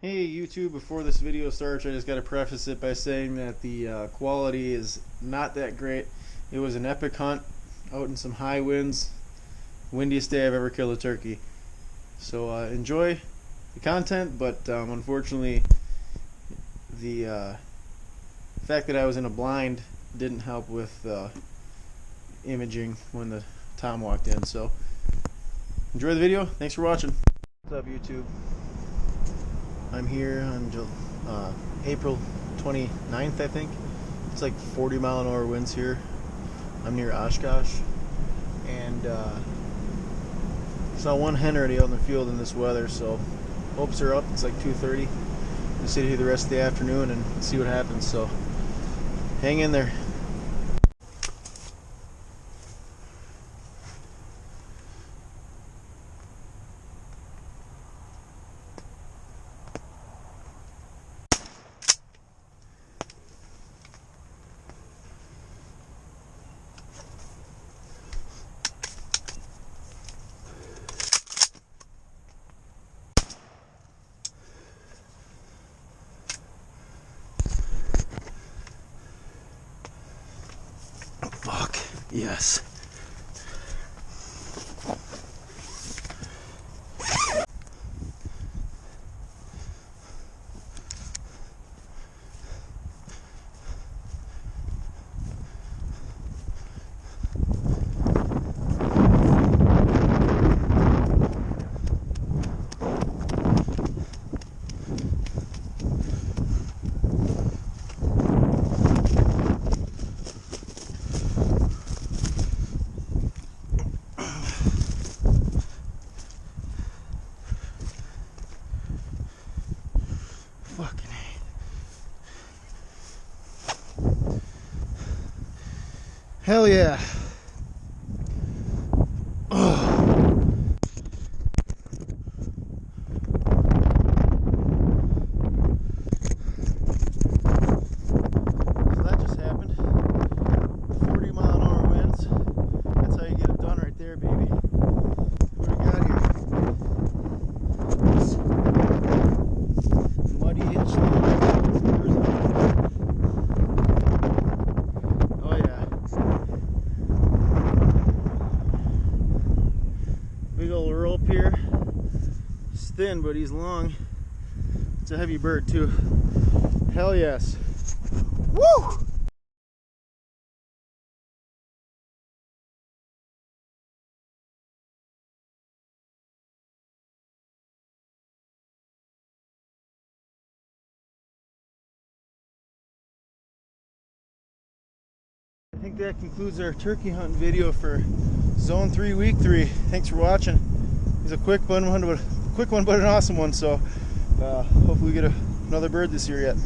Hey YouTube, before this video starts, I just got to preface it by saying that the quality is not that great. It was an epic hunt out in some high winds. Windiest day I've ever killed a turkey. So enjoy the content, but unfortunately the fact that I was in a blind didn't help with imaging when the Tom walked in. So enjoy the video. Thanks for watching. What's up YouTube? I'm here on April 29th, I think. It's like 40-mile-an-hour winds here. I'm near Oshkosh, and saw one hen already out in the field in this weather, so hopes are up. It's like 2:30. We'll sit here the rest of the afternoon and see what happens, so hang in there. Fuck, yes. Fucking hell yeah. So that just happened. 40-mile-an-hour winds. That's how you get it done right there, baby. What do we got here? Muddy inch long. Oh yeah. Big old rope here. He's thin, but he's long. It's a heavy bird too. Hell yes. Woo! I think that concludes our turkey hunt video for Zone 3, Week 3. Thanks for watching. It's a quick one, but an awesome one. So hopefully we get another bird this year yet.